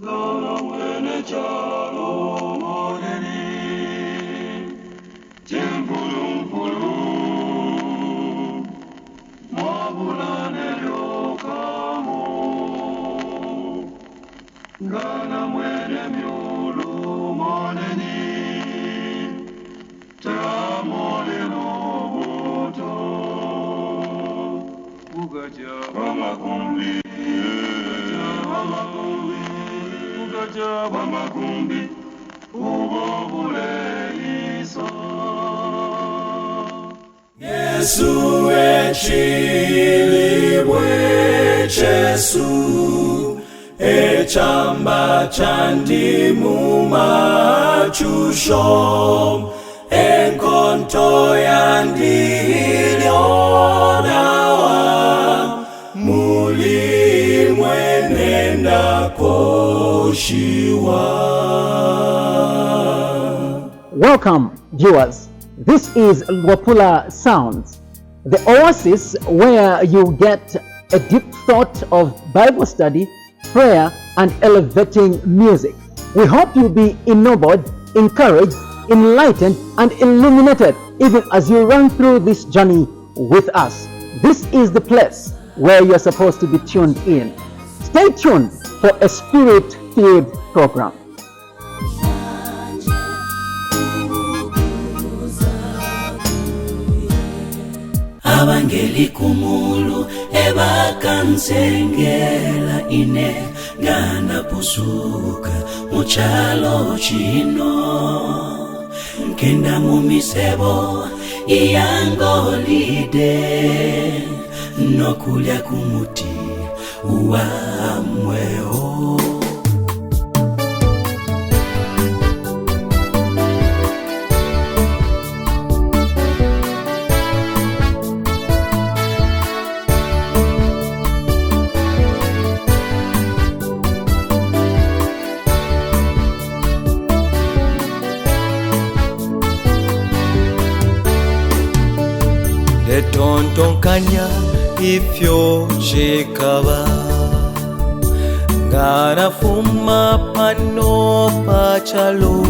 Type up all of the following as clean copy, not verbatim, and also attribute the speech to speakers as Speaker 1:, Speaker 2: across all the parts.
Speaker 1: Gana mwene chalo moneni, Timpulu, Mabulane Yokamo, Gana mwene miulu moneni, Tamole Mobuto, Ugaja Wamakumbi, Ugaja Wamakumbi, Ubobule Iso. Yesu echilibwe Jesu, echamba chandimu machusho, enkonto yandilionawa, muli mwenenda koshiwa.
Speaker 2: Welcome, viewers. This is Luapula Sounds, the oasis where you get a deep thought of Bible study, prayer, and elevating music. We hope you'll be ennobled, encouraged, enlightened, and illuminated even as you run through this journey with us. This is the place where you're supposed to be tuned in. Stay tuned for a spirit-filled program.
Speaker 3: Abangeli kumulu ebakansengela ine ngana pusuka muchalo chino nkenda mumisebo iyangolide nokulya kumuti uamweo.
Speaker 4: Tontonkanya ifyo shekaba ngana fuma pano pachalo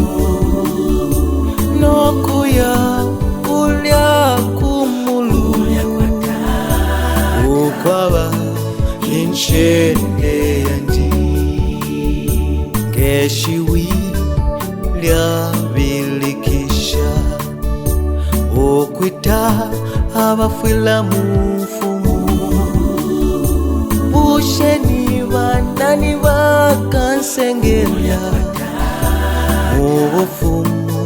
Speaker 4: nokuya kulya kumulu ukwaba inshende yanti keshiwi lya bilikisha okwita abafwila mufumu busheni banani bakansengela ubufumu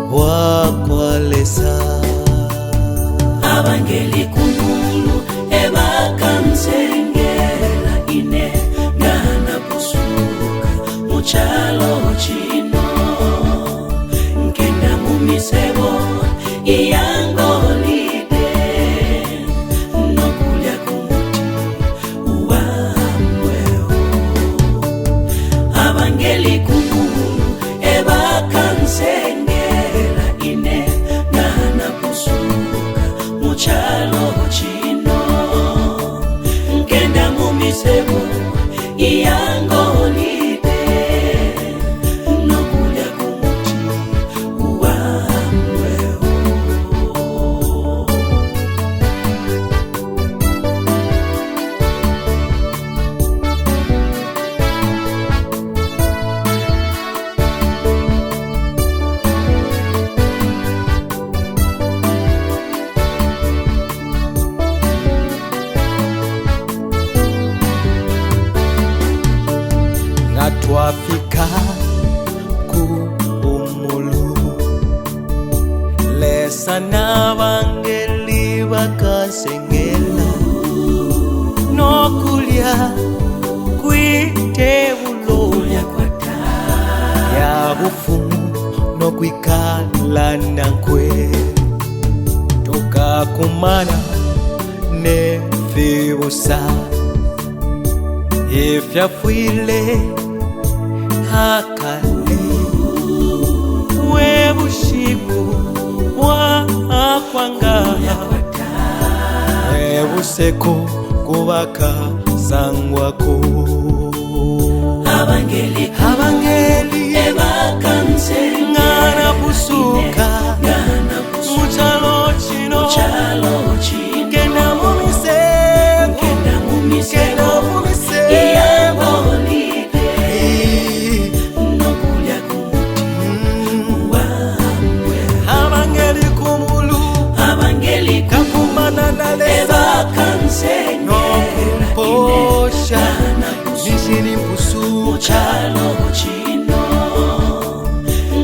Speaker 4: bwakwalesa.
Speaker 3: Abangeli kumulu ebakansengela ine ngana pusuka muchalo chino nkenda mumisebo iyangoli sengela ine ngana pusuka muchalo chino nkenda mumisebo iyangolide nokulya kumuti uamweo.
Speaker 4: Twafika ku umulu lesa n'abangeli bakansengela nokulya kwitebulo yabufumu nokwikala nankwe tokakumana nefibusa ifyafwile hakale webushiku wakwangaya webuseko kubaka sangwako.
Speaker 3: abangeli ebakanse
Speaker 4: ngana pusuka
Speaker 3: ngana kusuka
Speaker 4: muchalo chino
Speaker 3: chalo chino
Speaker 4: kenda mumisego
Speaker 3: kenda mumisego iyangolide nokulya kumuti wamwe
Speaker 4: abangeli kumulu
Speaker 3: abangeli
Speaker 4: kakumana naleza
Speaker 3: ebakanse
Speaker 4: nokumposha nishini mpusuka
Speaker 3: chalo chino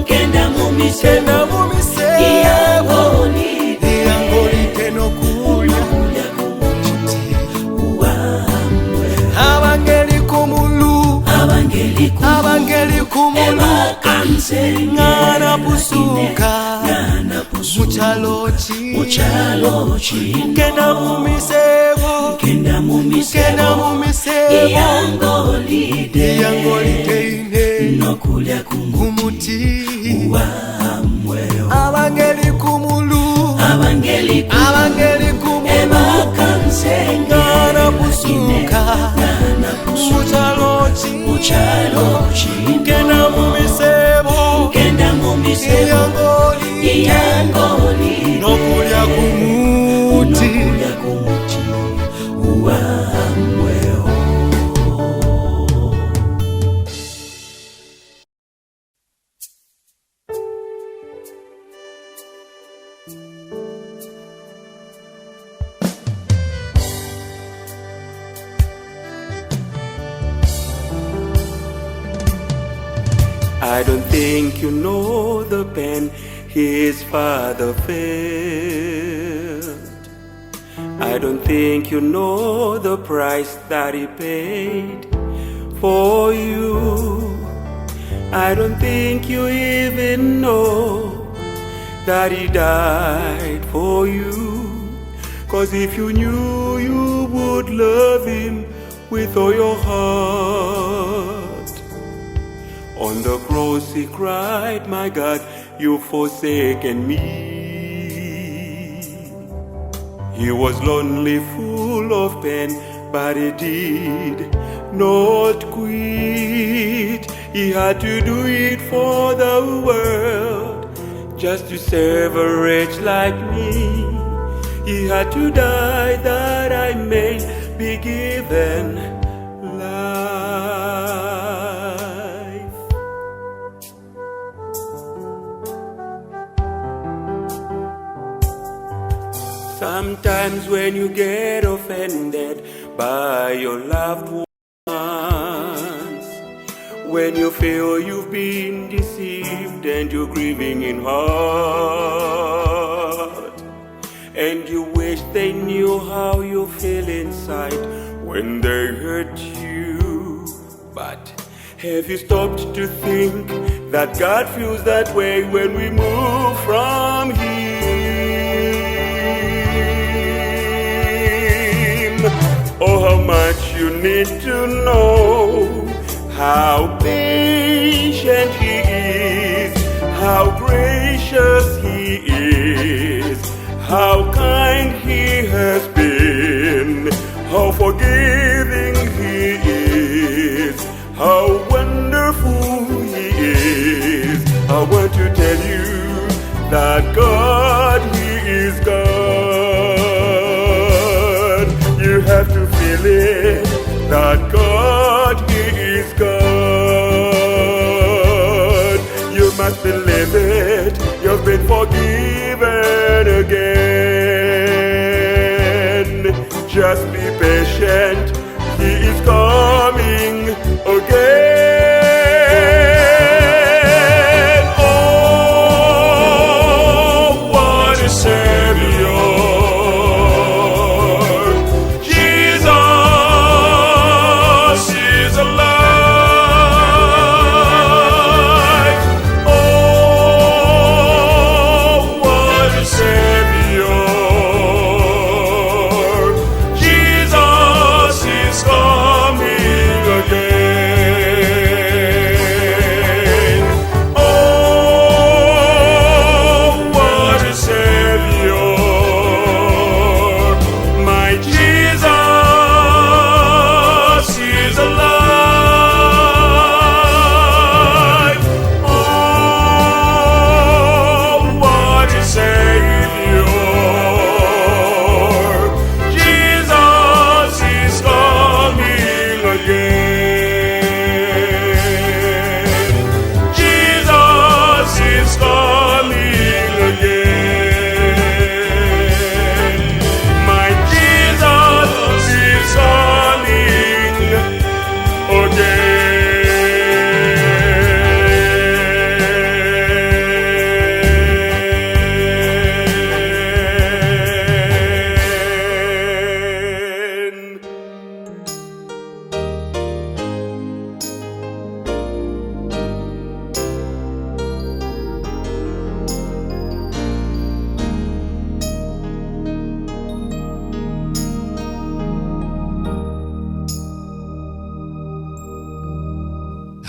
Speaker 3: kenda mumisego iyangolide
Speaker 4: nokulya
Speaker 3: kumuti wamwe
Speaker 4: abangeli kumulu abangeli kumulu
Speaker 3: ebakanse
Speaker 4: ngana pusuka muchalo chino kenda mumisego
Speaker 3: iyangolide
Speaker 4: ine
Speaker 3: nokulya
Speaker 4: kumuti
Speaker 3: wamwe
Speaker 4: abangeli kumulu
Speaker 3: abangeli
Speaker 4: kumulu
Speaker 3: ebakanse
Speaker 4: ngana pusuka muchalo chino kenda mumisego
Speaker 3: iyangolide
Speaker 4: nokulya kumuti
Speaker 3: wamwe
Speaker 1: I don't think you know the pen his father filled. I don't think you know the price that he paid for you. I don't think you even know that he died for you. 'Cause if you knew, you would love him with all your heart. On the cross he cried, my God, you've forsaken me. He was lonely, full of pain, but he did not quit. He had to do it for the world, just to save a wretch like me. He had to die that I may be given life. Sometimes when you get offended by your loved ones, when you feel you've been deceived and you're grieving in heart, and you wish they knew how you feel inside when they hurt you. But have you stopped to think that God feels that way when we move from Him? Oh, how much you need to know how patient He is, how gracious He is, how kind He has been, how forgiving He is, how wonderful He is. I want to tell you that God, He is God. You have to feel it, that God, He is God. You must believe it, you've been forgiven again. Just be patient, He is coming again. Oh,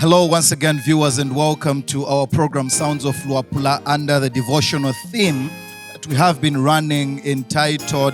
Speaker 4: Hello once again, viewers, and welcome to our program Sounds of Luapula under the devotional theme that we have been running entitled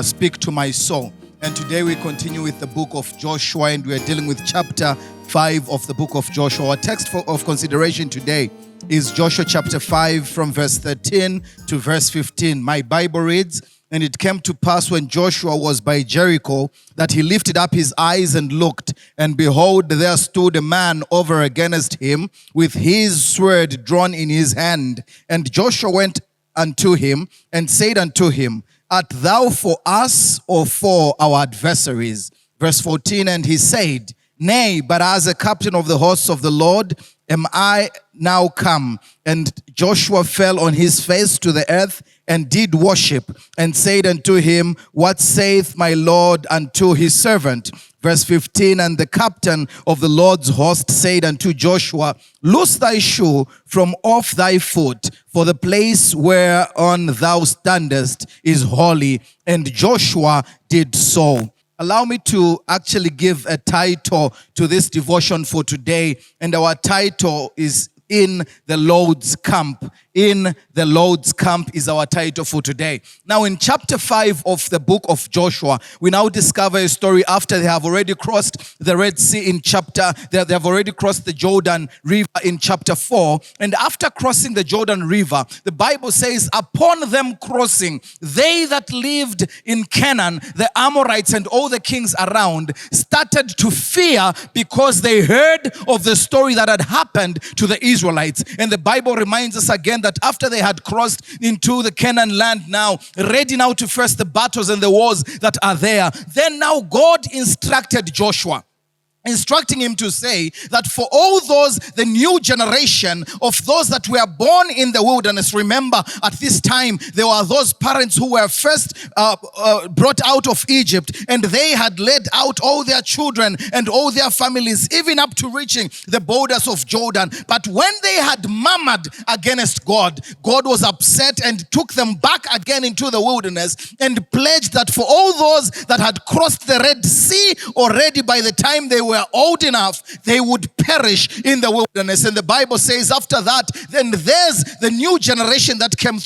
Speaker 4: Speak to My Soul. And today we continue with the book of Joshua, and we are dealing with chapter 5 of the book of Joshua. Our text of consideration today is Joshua chapter 5 from verse 13 to verse 15. My Bible reads, "And it came to pass when Joshua was by Jericho that he lifted up his eyes and looked, and behold, there stood a man over against him with his sword drawn in his hand. And Joshua went unto him and said unto him, Art thou for us or for our adversaries?" Verse 14, "And he said, Nay, but as a captain of the hosts of the Lord am I now come. And Joshua fell on his face to the earth and did worship, and said unto him, What saith my Lord unto his servant?" Verse 15, "And the captain of the Lord's host said unto Joshua, Loose thy shoe from off thy foot, for the place whereon thou standest is holy. And Joshua did so." Allow me to actually give a title to this devotion for today, and our title is "In the Lord's Camp." In the Lord's Camp is our title for today. Now, in chapter 5 of the book of Joshua, we now discover a story after they have already crossed the Red Sea they have already crossed the Jordan River in chapter 4. And after crossing the Jordan River, the Bible says, upon them crossing, they that lived in Canaan, the Amorites and all the kings around, started to fear because they heard of the story that had happened to the Israelites. And the Bible reminds us again that after they had crossed into the Canaan land now, ready now to face the battles and the wars that are there, then now God instructed Joshua, instructing him to say that for all those, the new generation of those that were born in the wilderness. Remember, at this time, there were those parents who were first brought out of Egypt, and they had led out all their children and all their families, even up to reaching the borders of Jordan. But when they had murmured against God, God was upset and took them back again into the wilderness and pledged that for all those that had crossed the Red Sea already by the time they were old enough, they would perish in the wilderness. And the Bible says after that, then there's the new generation that came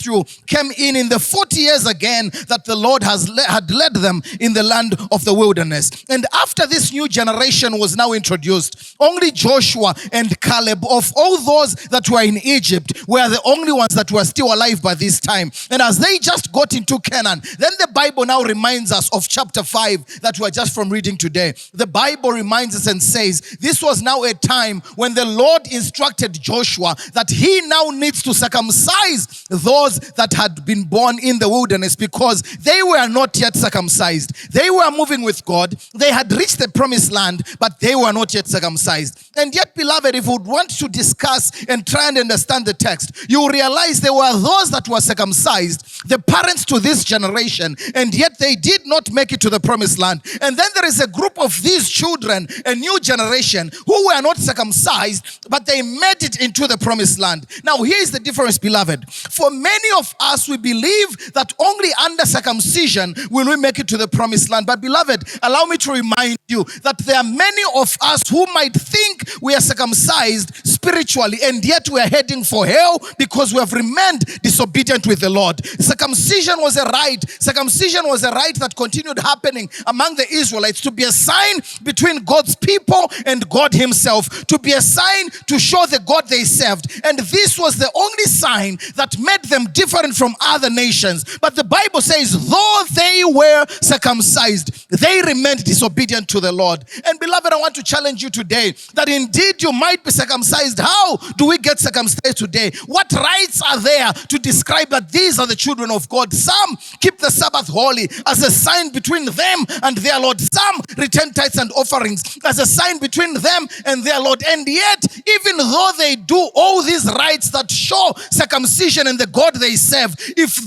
Speaker 4: in the 40 years again that the Lord had led them in the land of the wilderness. And after this new generation was now introduced, only Joshua and Caleb of all those that were in Egypt were the only ones that were still alive by this time. And as they just got into Canaan, then the Bible now reminds us of chapter 5 that we're just from reading today. The Bible reminds us and says this was now a time when the Lord instructed Joshua that he now needs to circumcise those that had been born in the wilderness, because they were not yet circumcised. They were moving with God. They had reached the promised land, but they were not yet circumcised. And yet, beloved, if we would want to discuss and try and understand the text, you realize there were those that were circumcised, the parents to this generation, and yet they did not make it to the promised land. And then there is a group of these children, a new generation, who were not circumcised, but they made it into the promised land. Now, here's the difference, beloved. For many of us, we believe that only under circumcision will we make it to the promised land. But beloved, allow me to remind you that there are many of us who might think we are circumcised spiritually, and yet we are heading for hell because we have remained disobedient with the Lord. Circumcision was a rite. Circumcision was a rite that continued happening among the Israelites to be a sign between God's people and God himself, to be a sign to show the God they served. And this was the only sign that made them different from other nations. But the Bible says, though they were circumcised, they remained disobedient to the Lord. And beloved, I want to challenge you today that indeed you might be circumcised. How do we get circumcised today? What rights are there to describe that these are the children of God? Some keep the Sabbath holy as a sign between them and their Lord. Some return tithes and offerings as a sign between them and their Lord. And yet, even though they do all these rites that show circumcision and the God they serve, if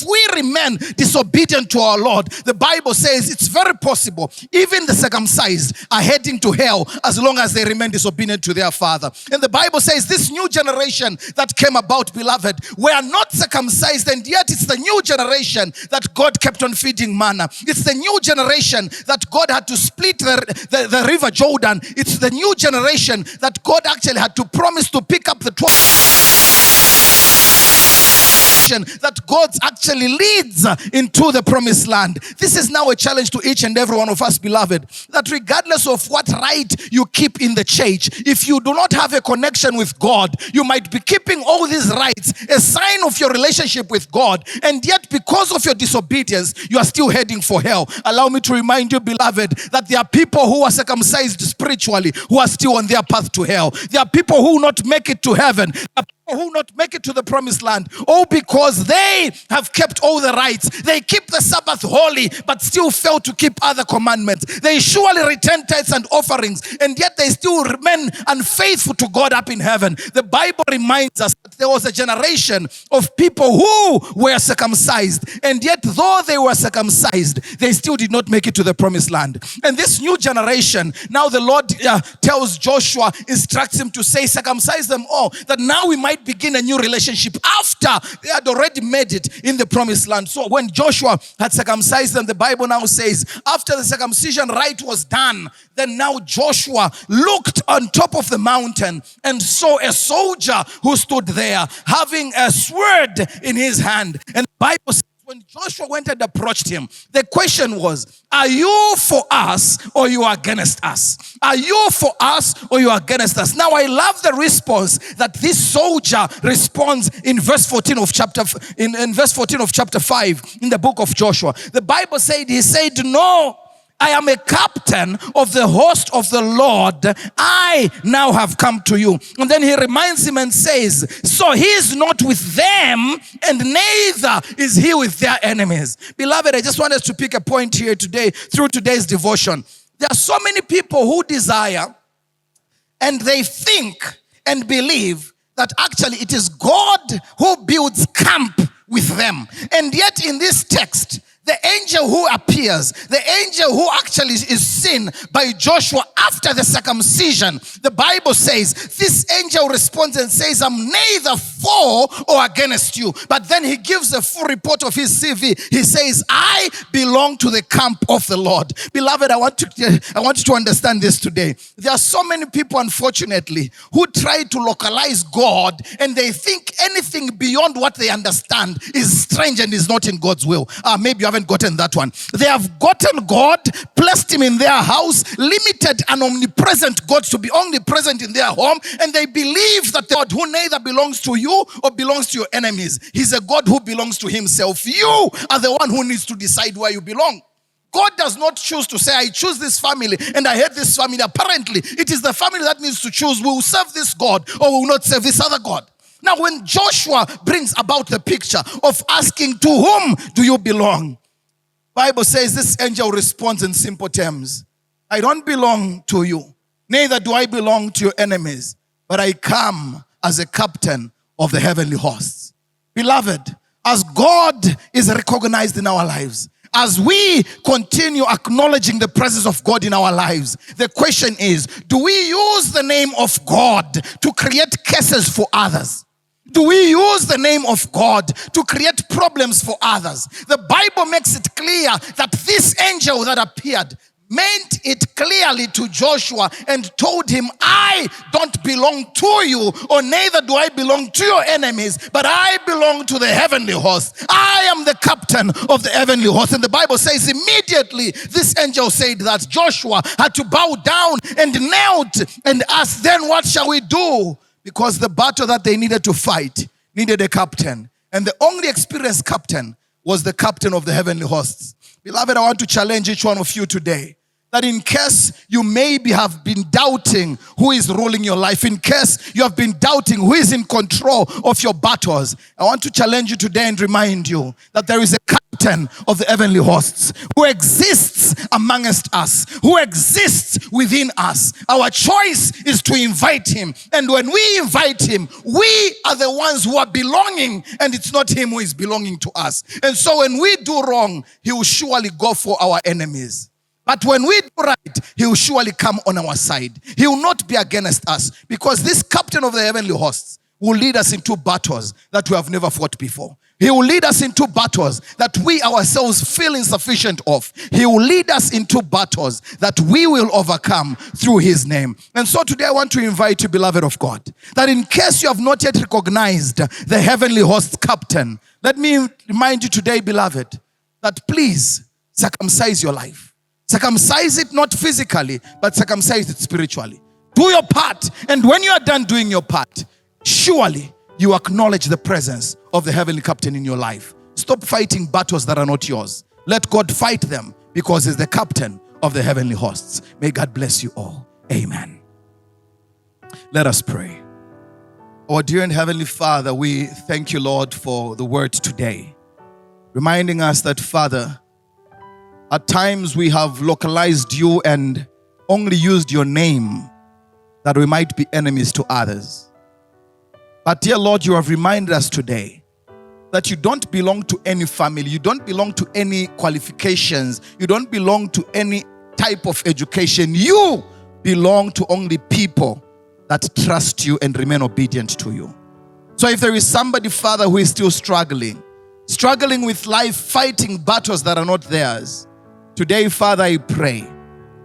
Speaker 4: we remain disobedient to our Lord, the Bible says it's very possible even the circumcised are heading to hell as long as they remain disobedient to their Father. And the Bible says this new generation that came about, beloved, were not circumcised, and yet it's the new generation that God kept on feeding manna. It's the new generation that God had to split the river Jordan. It's the new generation that God actually had to promise to pick up the 12 that God actually leads into the promised land. This is now a challenge to each and every one of us, beloved, that regardless of what right you keep in the church, if you do not have a connection with God, you might be keeping all these rights, a sign of your relationship with God, and yet because of your disobedience, you are still heading for hell. Allow me to remind you, beloved, that there are people who are circumcised spiritually who are still on their path to hell. There are people who will not make it to heaven. There are people who will not make it to the promised land, all because they have kept all the rights. They keep the Sabbath holy, but still fail to keep other commandments. They surely return tithes and offerings, and yet they still remain unfaithful to God up in heaven. The Bible reminds us that there was a generation of people who were circumcised, and yet though they were circumcised, they still did not make it to the promised land. And this new generation, now the Lord tells Joshua, instructs him to say, circumcise them all, that now we might begin a new relationship after they had already made it in the promised land. So when Joshua had circumcised them, the Bible now says, after the circumcision rite was done, then now Joshua looked on top of the mountain and saw a soldier who stood there having a sword in his hand. And the Bible says, when Joshua went and approached him, the question was, are you for us or you are against us? Are you for us or you are against us? Now I love the response that this soldier responds in verse 14 of chapter 5 in the book of Joshua. The Bible said, he said, no, I am a captain of the host of the Lord. I now have come to you. And then he reminds him and says, so he is not with them, and neither is he with their enemies. Beloved, I just want us to pick a point here today through today's devotion. There are so many people who desire and they think and believe that actually it is God who builds camp with them. And yet in this text, the angel who appears, the angel who actually is seen by Joshua after the circumcision, the Bible says, this angel responds and says, I'm neither for or against you. But then he gives a full report of his CV. He says, I belong to the camp of the Lord. Beloved, I want you to understand this today. There are so many people, unfortunately, who try to localize God, and they think anything beyond what they understand is strange and is not in God's will. Maybe you haven't gotten that one. They have gotten God, placed him in their house, limited an omnipresent God to be omnipresent in their home, and they believe that the God who neither belongs to you or belongs to your enemies, he's a God who belongs to himself. You are the one who needs to decide where you belong. God does not choose to say, I choose this family and I hate this family. Apparently, it is the family that needs to choose, we will serve this God or we will not serve this other God. Now, when Joshua brings about the picture of asking, to whom do you belong? Bible says this angel responds in simple terms. I don't belong to you, neither do I belong to your enemies, but I come as a captain of the heavenly hosts. Beloved, as God is recognized in our lives, as we continue acknowledging the presence of God in our lives, the question is, do we use the name of God to create cases for others? Do we use the name of God to create problems for others? The Bible makes it clear that this angel that appeared meant it clearly to Joshua and told him, I don't belong to you, or neither do I belong to your enemies, but I belong to the heavenly host. I am the captain of the heavenly host. And the Bible says immediately this angel said that Joshua had to bow down and knelt and ask, then what shall we do? Because the battle that they needed to fight needed a captain. And the only experienced captain was the captain of the heavenly hosts. Beloved, I want to challenge each one of you today that in case you maybe have been doubting who is ruling your life, in case you have been doubting who is in control of your battles, I want to challenge you today and remind you that there is a captain of the heavenly hosts who exists amongst us, who exists within us. Our choice is to invite him. And when we invite him, we are the ones who are belonging, and it's not him who is belonging to us. And so when we do wrong, he will surely go for our enemies. But when we do right, he will surely come on our side. He will not be against us, because this captain of the heavenly hosts will lead us into battles that we have never fought before. He will lead us into battles that we ourselves feel insufficient of. He will lead us into battles that we will overcome through his name. And so today I want to invite you, beloved of God, that in case you have not yet recognized the heavenly host captain, let me remind you today, beloved, that please circumcise your life. Circumcise it not physically, but circumcise it spiritually. Do your part, and when you are done doing your part, surely you acknowledge the presence of the heavenly captain in your life. Stop fighting battles that are not yours. Let God fight them because he's the captain of the heavenly hosts. May God bless you all. Amen. Let us pray. Our dear and heavenly Father, we thank you, Lord, for the word today, reminding us that, Father, at times we have localized you and only used your name that we might be enemies to others. But dear Lord, you have reminded us today that you don't belong to any family. You don't belong to any qualifications. You don't belong to any type of education. You belong to only people that trust you and remain obedient to you. So if there is somebody, Father, who is still struggling with life, fighting battles that are not theirs, today, Father, I pray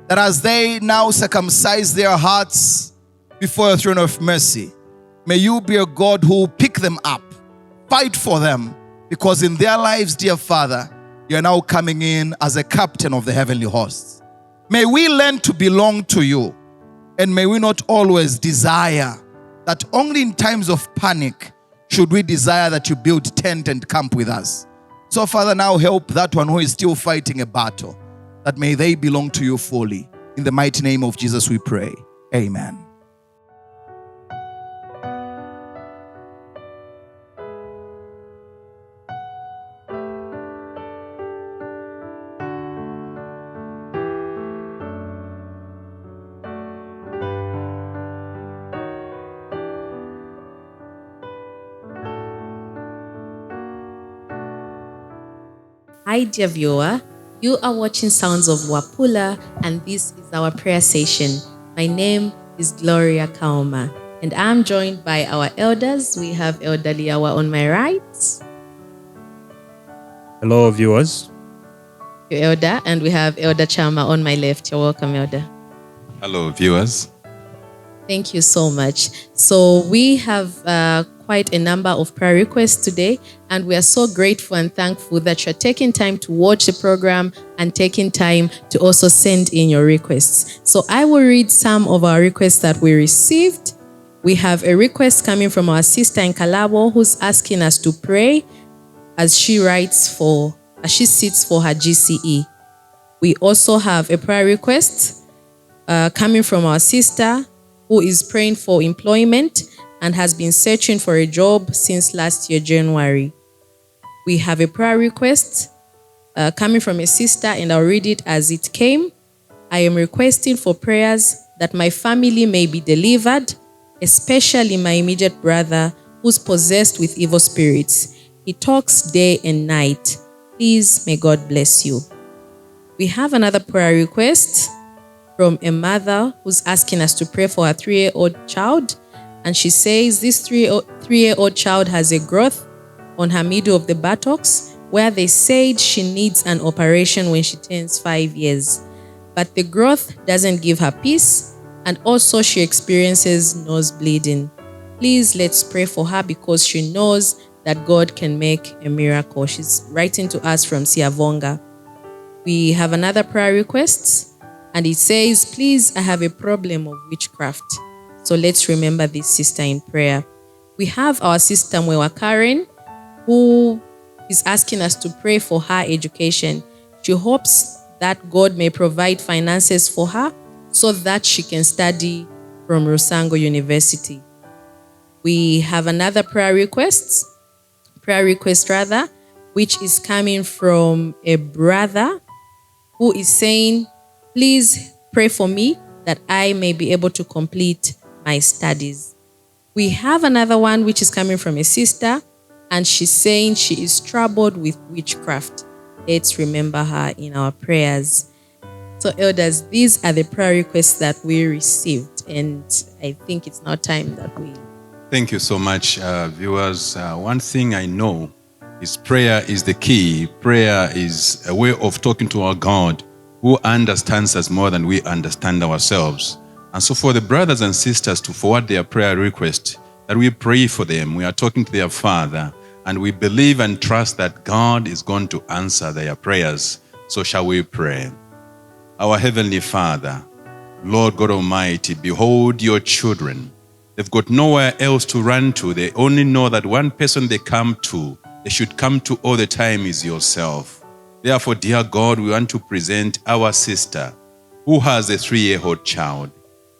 Speaker 4: that as they now circumcise their hearts before your throne of mercy, may you be a God who will pick them up, fight for them, because in their lives, dear Father, you are now coming in as a captain of the heavenly hosts. May we learn to belong to you, and may we not always desire that only in times of panic should we desire that you build tent and camp with us. So, Father, now help that one who is still fighting a battle, that may they belong to you fully. In the mighty name of Jesus we pray. Amen.
Speaker 5: Hi, dear viewer. You are watching Sounds of Luapula, and this is our prayer session. My name is Gloria Kaoma, and I'm joined by our elders. We have Elder Liawa on my right.
Speaker 6: Hello, viewers.
Speaker 5: Your elder, and we have Elder Chama on my left. You're welcome, Elder.
Speaker 7: Hello, viewers.
Speaker 5: Thank you so much. So we have quite a number of prayer requests today, and we are so grateful and thankful that you're taking time to watch the program and taking time to also send in your requests. So I will read some of our requests that we received. We have a request coming from our sister in Kalabo who's asking us to pray as she sits for her GCE. We also have a prayer request coming from our sister who is praying for employment and has been searching for a job since last year, January. We have a prayer request coming from a sister, and I'll read it as it came. I am requesting for prayers that my family may be delivered, especially my immediate brother who's possessed with evil spirits. He talks day and night. Please, may God bless you. We have another prayer request from a mother who's asking us to pray for her 3-year-old child. And she says this 3-year-old child has a growth on her middle of the buttocks where they said she needs an operation when she turns 5 years. But the growth doesn't give her peace, and also she experiences nose bleeding. Please, let's pray for her because she knows that God can make a miracle. She's writing to us from Siavonga. We have another prayer request, and it says, please, I have a problem of witchcraft. So let's remember this sister in prayer. We have our sister Mwewa Karen, who is asking us to pray for her education. She hopes that God may provide finances for her so that she can study from Rusango University. We have another prayer request, which is coming from a brother who is saying, please pray for me that I may be able to complete my studies. We have another one which is coming from a sister, and she's saying she is troubled with witchcraft. Let's remember her in our prayers. So elders, these are the prayer requests that we received, and I think it's now time that we...
Speaker 7: Thank you so much, viewers. One thing I know His prayer is the key. Prayer is a way of talking to our God who understands us more than we understand ourselves. And so for the brothers and sisters to forward their prayer request, that we pray for them, we are talking to their Father, and we believe and trust that God is going to answer their prayers. So shall we pray? Our Heavenly Father, Lord God Almighty, behold your children. They've got nowhere else to run to. They only know that one person they should come to all the time is yourself. Therefore, dear God, we want to present our sister who has a 3-year-old child.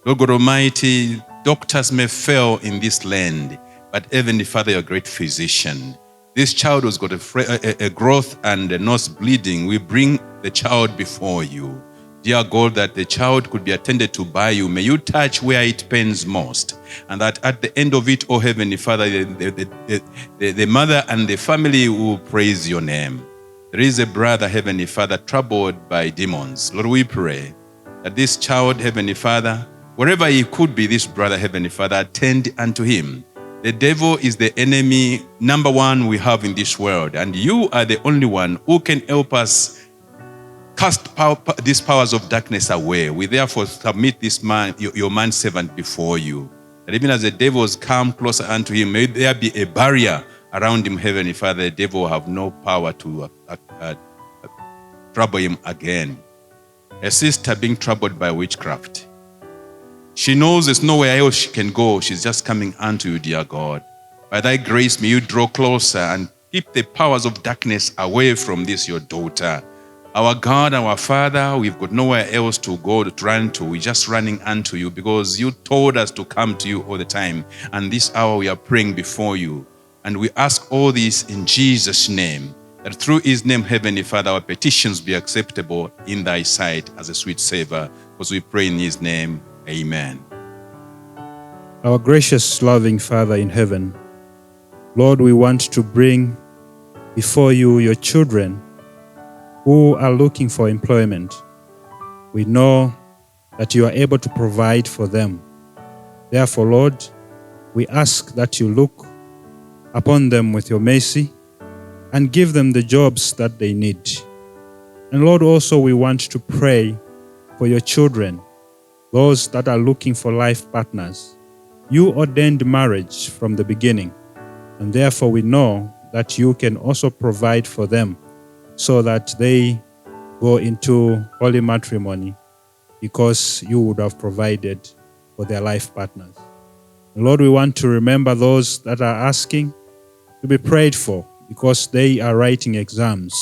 Speaker 7: Lord God Almighty, doctors may fail in this land, but Heavenly Father, you're a great physician. This child has got a growth and a nose bleeding. We bring the child before you. Dear God, that the child could be attended to by you. May you touch where it pains most. And that at the end of it, oh Heavenly Father, the mother and the family will praise your name. There is a brother, Heavenly Father, troubled by demons. Lord, we pray that this child, Heavenly Father, wherever he could be, this brother, Heavenly Father, attend unto him. The devil is the enemy number one we have in this world. And you are the only one who can help us cast these powers of darkness away. We therefore submit this man, your manservant, before you. That even as the devils come closer unto him, may there be a barrier around him, Heavenly Father. The devil will have no power to trouble him again. A sister being troubled by witchcraft. She knows there's nowhere else she can go. She's just coming unto you, dear God. By thy grace, may you draw closer and keep the powers of darkness away from this, your daughter. Our God, our Father, we've got nowhere else to go to run to. We're just running unto you because you told us to come to you all the time. And this hour we are praying before you. And we ask all this in Jesus' name, that through his name, Heavenly Father, our petitions be acceptable in thy sight as a sweet savor. Because we pray in his name, amen.
Speaker 6: Our gracious, loving Father in heaven, Lord, we want to bring before you your children who are looking for employment. We know that you are able to provide for them. Therefore, Lord, we ask that you look upon them with your mercy and give them the jobs that they need. And Lord, also we want to pray for your children, those that are looking for life partners. You ordained marriage from the beginning, and therefore we know that you can also provide for them so that they go into holy matrimony because you would have provided for their life partners. Lord, we want to remember those that are asking to be prayed for because they are writing exams.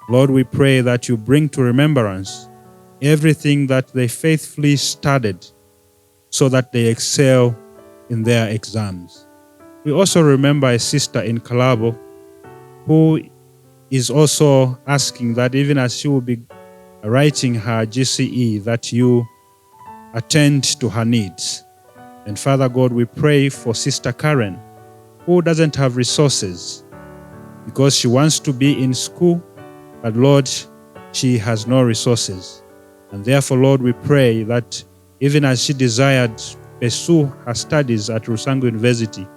Speaker 6: Lord, we pray that you bring to remembrance everything that they faithfully studied so that they excel in their exams. We also remember a sister in Kalabo who is also asking that even as she will be writing her GCE, that you attend to her needs. And Father God, we pray for Sister Karen, who doesn't have resources because she wants to be in school, but Lord, she has no resources. And therefore, Lord, we pray that even as she desired to pursue her studies at Rusango University,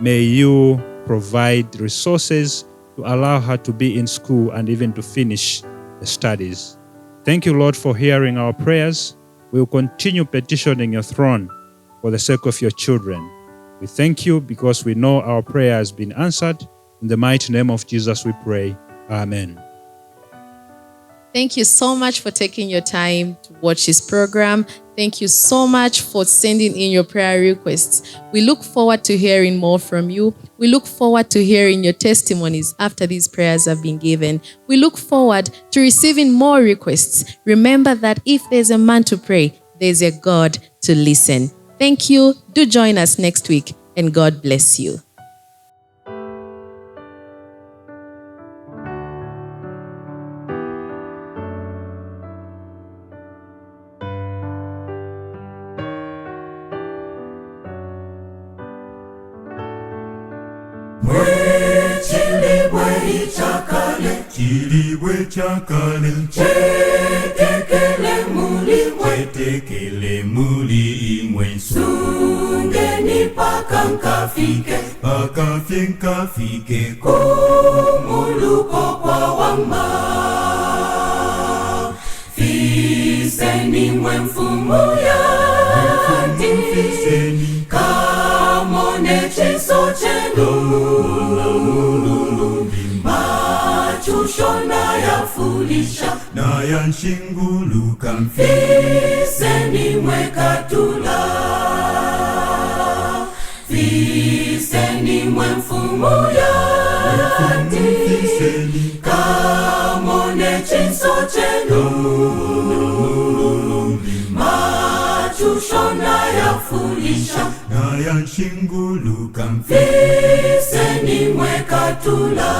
Speaker 6: may you provide resources to allow her to be in school and even to finish the studies. Thank you, Lord, for hearing our prayers. We will continue petitioning your throne for the sake of your children. We thank you because we know our prayer has been answered. In the mighty name of Jesus we pray. Amen.
Speaker 5: Thank you so much for taking your time to watch this program. Thank you so much for sending in your prayer requests. We look forward to hearing more from you. We look forward to hearing your testimonies after these prayers have been given. We look forward to receiving more requests. Remember that if there's a man to pray, there's a God to listen. Thank you. Do join us next week, and God bless you.
Speaker 3: Chilibwe chakale chetekele muli imwe sungeni paka nkafike bakafyenka fike kumuluko kwa wama fiseni mwe mfumu yati kamone chiso chenu machusho yafulisha na yanshinguluka fiseni mwe katula fiseni mwe mfumu yati kamone chiso chenu machusho yafulisha na yanshinguluka fiseni mwe katula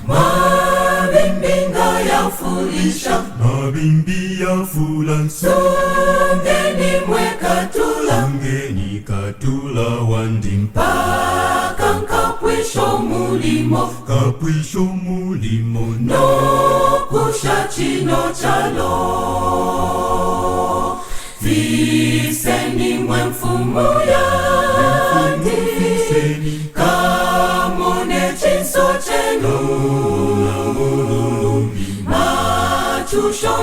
Speaker 3: mabimbinga yafulisha mabimbi yafula songeni mwe katula songeni katula wandimpaka nkapwisho mulimo no kusha chino chalo fiseni mwe mfumu yati kamone chiso chenu machusho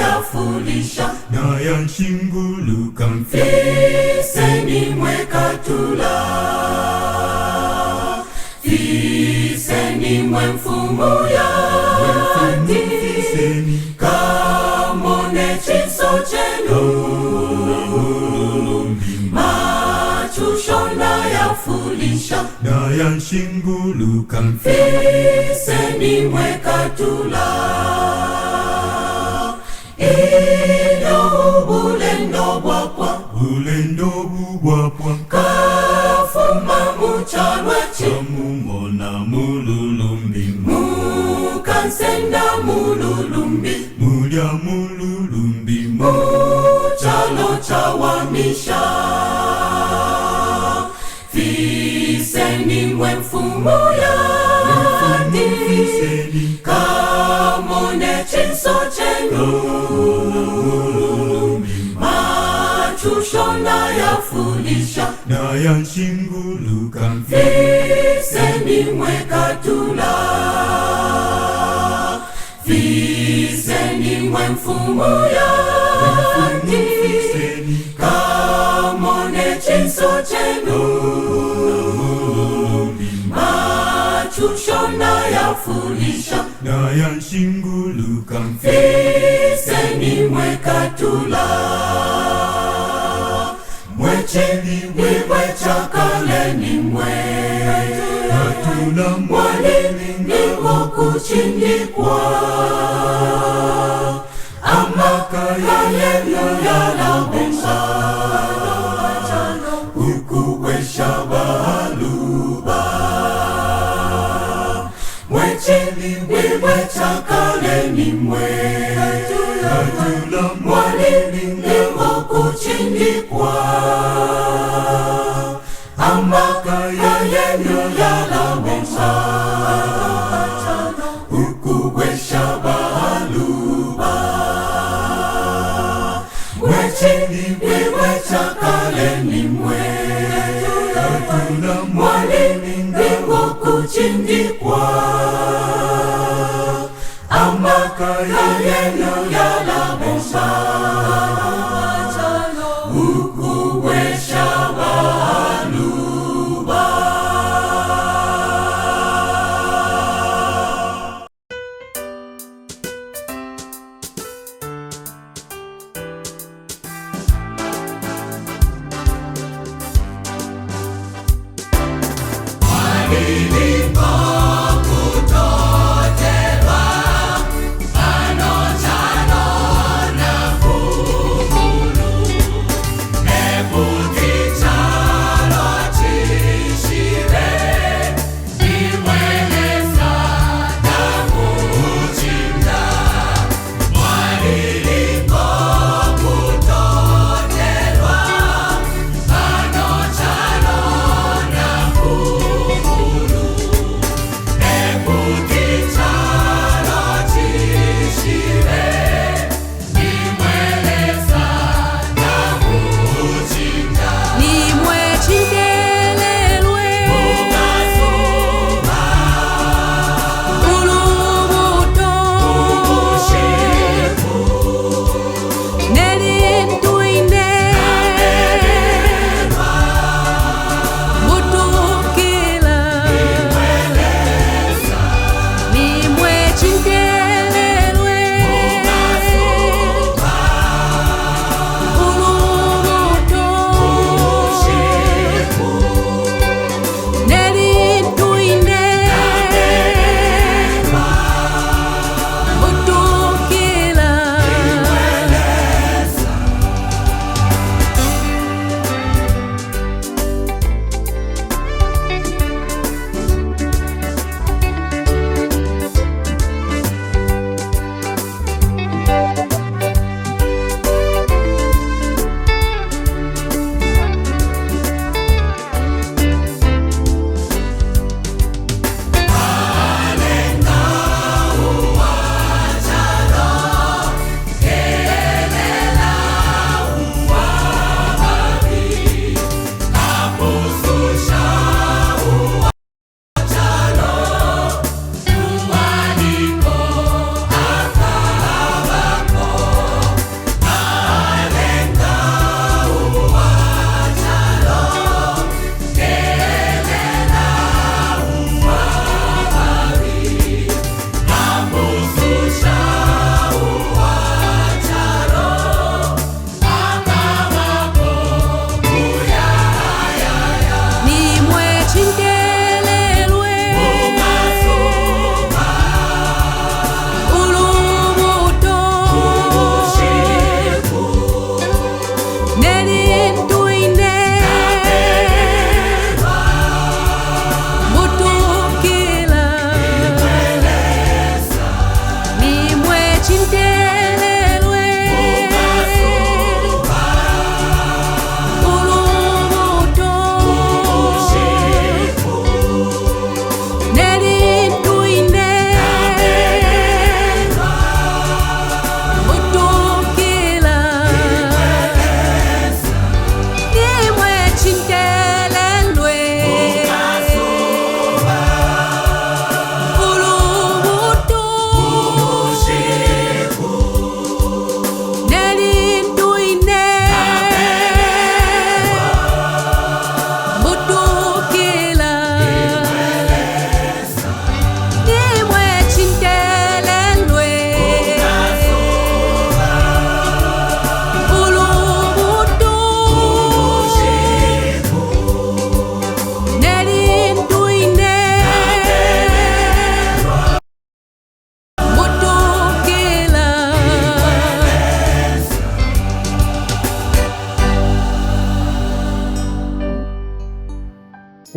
Speaker 3: yafulisha na yanshinguluka fiseni mwe katula fiseni mwe mfumu yati kamone chiso chenu machusho yafulisha na yanshinguluka fiseni mwe katula ino bulendo bubwapwa kafuma muchalwe chamumona mululumbi mukansenda mululumbi mulya mululumbi muchalo chawamisha fiseni mwe mfumu yati kamone chiso chenu machusho yafulisha na yanshinguluka fiseni mwe katula fiseni mwe mfumu yati kamone chiso chenu machusho yafulisha na yanshinguluka fiseni mwe katula mwecheni mwe chakaleni mwe katula mwalini niwo kuchindikwa amaka yalelo yalabonga ukuwesha baluba mwecheni mwe chakaleni mwe katula mwalini niwo kuchindikwa amaka yalelo yalabonga ukuwesha baluba mwecheni mwe chakaleni mwe katula mwalini niwo kuchindikwa amaka yalelo yalabonga ukuwesha baluba.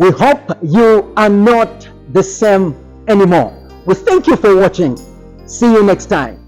Speaker 2: We hope you are not the same anymore. We thank you for watching. See you next time.